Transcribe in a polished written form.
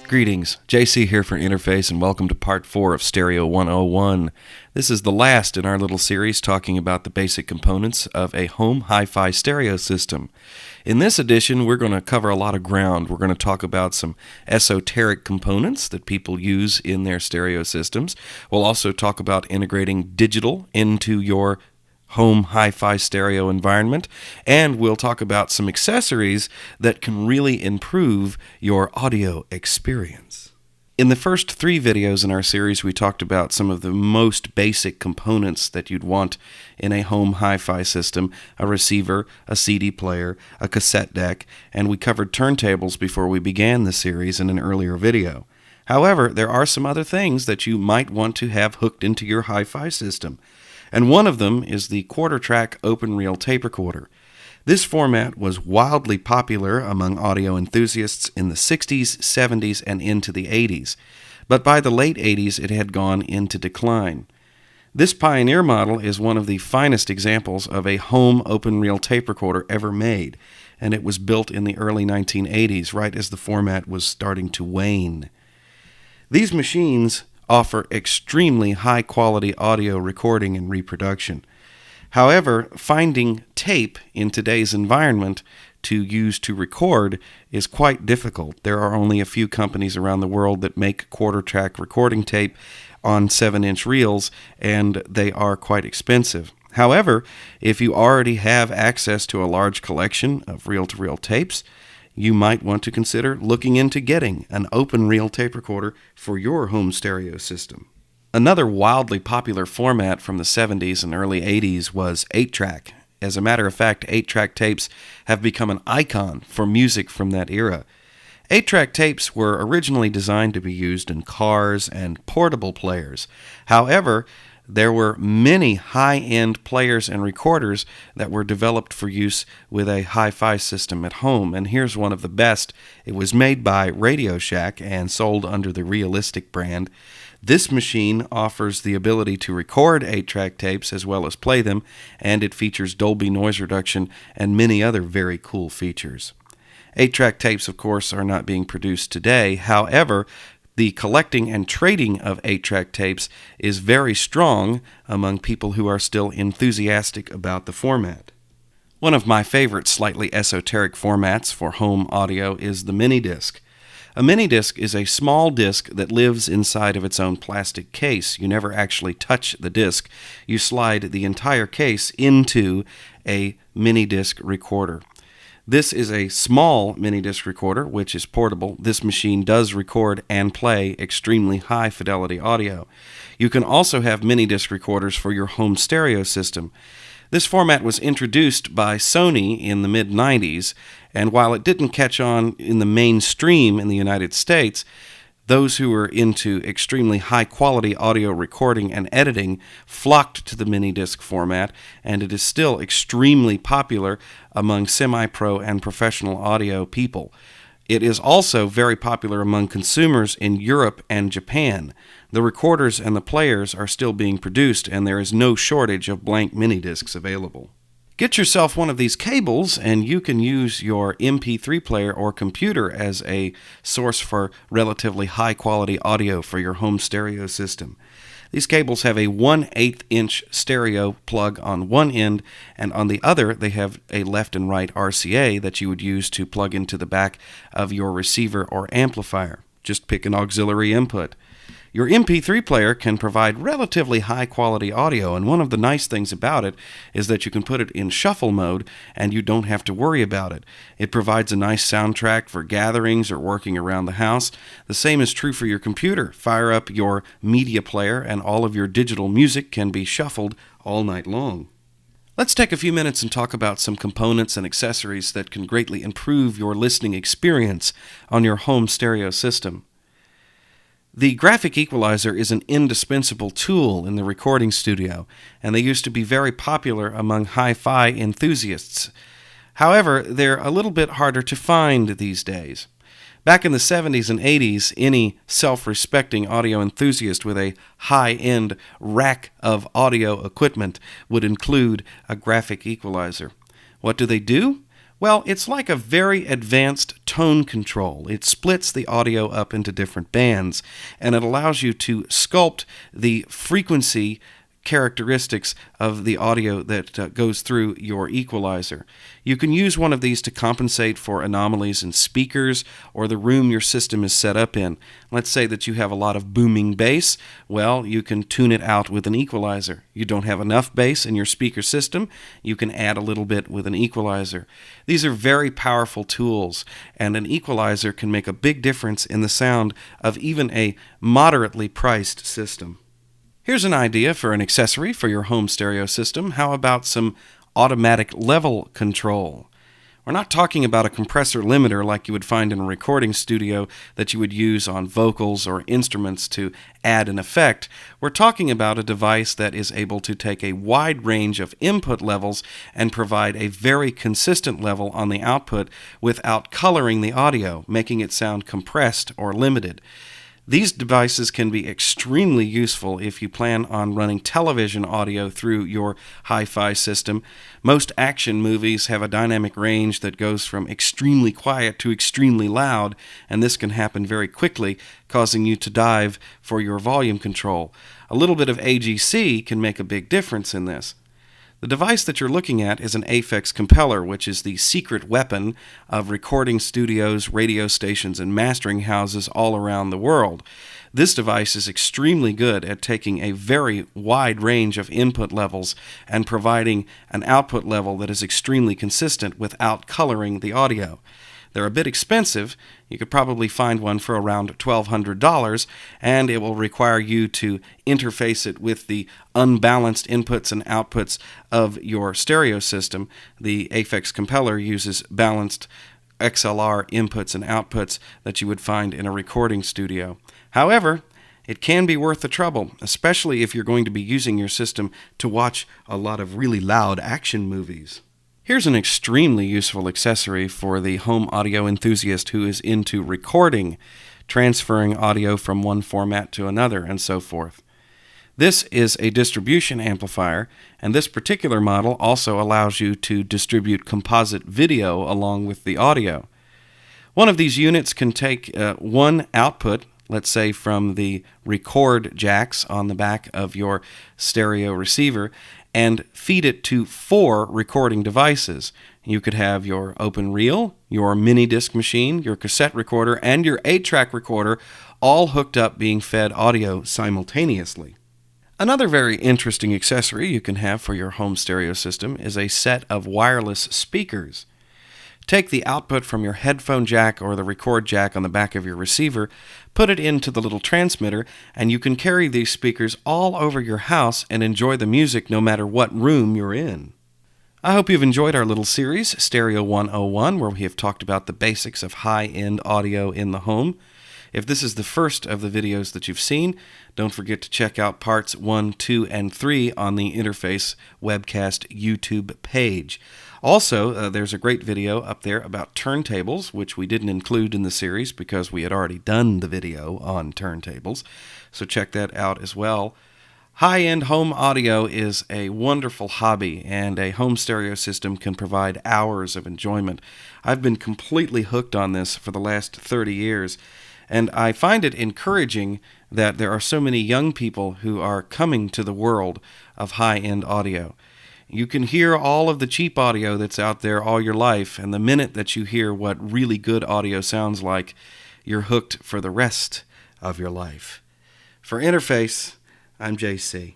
Greetings, JC here for Interface, and welcome to Part 4 of Stereo 101. This is the last in our little series talking about the basic components of a home hi-fi stereo system. In this edition, we're going to cover a lot of ground. We're going to talk about some esoteric components that people use in their stereo systems. We'll also talk about integrating digital into your home hi-fi stereo environment, and we'll talk about some accessories that can really improve your audio experience. In the first 3 videos in our series, we talked about some of the most basic components that you'd want in a home hi-fi system: a receiver, a CD player, a cassette deck, and we covered turntables before we began the series in an earlier video. However, there are some other things that you might want to have hooked into your hi-fi system, and one of them is the quarter-track open-reel tape recorder. This format was wildly popular among audio enthusiasts in the 60s, 70s, and into the 80s, but by the late 80s it had gone into decline. This Pioneer model is one of the finest examples of a home open-reel tape recorder ever made, and it was built in the early 1980s, right as the format was starting to wane. These machines offer extremely high-quality audio recording and reproduction. However, finding tape in today's environment to use to record is quite difficult. There are only a few companies around the world that make quarter-track recording tape on 7-inch reels, and they are quite expensive. However, if you already have access to a large collection of reel-to-reel tapes, you might want to consider looking into getting an open-reel tape recorder for your home stereo system. Another wildly popular format from the 70s and early 80s was 8-track. As a matter of fact, 8-track tapes have become an icon for music from that era. 8-track tapes were originally designed to be used in cars and portable players. However, there were many high-end players and recorders that were developed for use with a hi-fi system at home, and here's one of the best. It was made by Radio Shack and sold under the Realistic brand. This machine offers the ability to record 8-track tapes as well as play them, and it features Dolby noise reduction and many other very cool features. 8-track tapes, of course, are not being produced today. However, the collecting and trading of 8-track tapes is very strong among people who are still enthusiastic about the format. One of my favorite slightly esoteric formats for home audio is the MiniDisc. A MiniDisc is a small disc that lives inside of its own plastic case. You never actually touch the disc. You slide the entire case into a MiniDisc recorder. This is a small MiniDisc recorder, which is portable. This machine does record and play extremely high-fidelity audio. You can also have MiniDisc recorders for your home stereo system. This format was introduced by Sony in the mid-90s, and while it didn't catch on in the mainstream in the United States, those who were into extremely high-quality audio recording and editing flocked to the MiniDisc format, and it is still extremely popular among semi-pro and professional audio people. It is also very popular among consumers in Europe and Japan. The recorders and the players are still being produced, and there is no shortage of blank MiniDiscs available. Get yourself one of these cables, and you can use your MP3 player or computer as a source for relatively high-quality audio for your home stereo system. These cables have a 1/8-inch stereo plug on one end, and on the other they have a left and right RCA that you would use to plug into the back of your receiver or amplifier. Just pick an auxiliary input. Your MP3 player can provide relatively high-quality audio, and one of the nice things about it is that you can put it in shuffle mode and you don't have to worry about it. It provides a nice soundtrack for gatherings or working around the house. The same is true for your computer. Fire up your media player and all of your digital music can be shuffled all night long. Let's take a few minutes and talk about some components and accessories that can greatly improve your listening experience on your home stereo system. The graphic equalizer is an indispensable tool in the recording studio, and they used to be very popular among hi-fi enthusiasts. However, they're a little bit harder to find these days. Back in the 70s and 80s, any self-respecting audio enthusiast with a high-end rack of audio equipment would include a graphic equalizer. What do? Well, it's like a very advanced tone control. It splits the audio up into different bands, and it allows you to sculpt the frequency characteristics of the audio that goes through your equalizer. You can use one of these to compensate for anomalies in speakers or the room your system is set up in. Let's say that you have a lot of booming bass. Well, you can tune it out with an equalizer. You don't have enough bass in your speaker system, you can add a little bit with an equalizer. These are very powerful tools, and an equalizer can make a big difference in the sound of even a moderately priced system. Here's an idea for an accessory for your home stereo system. How about some automatic level control? We're not talking about a compressor limiter like you would find in a recording studio that you would use on vocals or instruments to add an effect. We're talking about a device that is able to take a wide range of input levels and provide a very consistent level on the output without coloring the audio, making it sound compressed or limited. These devices can be extremely useful if you plan on running television audio through your hi-fi system. Most action movies have a dynamic range that goes from extremely quiet to extremely loud, and this can happen very quickly, causing you to dive for your volume control. A little bit of AGC can make a big difference in this. The device that you're looking at is an Aphex compeller, which is the secret weapon of recording studios, radio stations, and mastering houses all around the world. This device is extremely good at taking a very wide range of input levels and providing an output level that is extremely consistent without coloring the audio. They're a bit expensive. You could probably find one for around $1,200, and it will require you to interface it with the unbalanced inputs and outputs of your stereo system. The Aphex compeller uses balanced XLR inputs and outputs that you would find in a recording studio. However, it can be worth the trouble, especially if you're going to be using your system to watch a lot of really loud action movies. Here's an extremely useful accessory for the home audio enthusiast who is into recording, transferring audio from one format to another, and so forth. This is a distribution amplifier, and this particular model also allows you to distribute composite video along with the audio. One of these units can take one output, let's say from the record jacks on the back of your stereo receiver, and feed it to 4 recording devices. You could have your open reel, your MiniDisc machine, your cassette recorder, and your 8-track recorder all hooked up being fed audio simultaneously. Another very interesting accessory you can have for your home stereo system is a set of wireless speakers. Take the output from your headphone jack or the record jack on the back of your receiver, put it into the little transmitter, and you can carry these speakers all over your house and enjoy the music no matter what room you're in. I hope you've enjoyed our little series, Stereo 101, where we have talked about the basics of high-end audio in the home. If this is the first of the videos that you've seen, don't forget to check out parts 1, 2, and 3 on the Interface Webcast YouTube page. Also, there's a great video up there about turntables, which we didn't include in the series because we had already done the video on turntables, so check that out as well. High-end home audio is a wonderful hobby, and a home stereo system can provide hours of enjoyment. I've been completely hooked on this for the last 30 years, and I find it encouraging that there are so many young people who are coming to the world of high-end audio. You can hear all of the cheap audio that's out there all your life, and the minute that you hear what really good audio sounds like, you're hooked for the rest of your life. For Interface, I'm JC.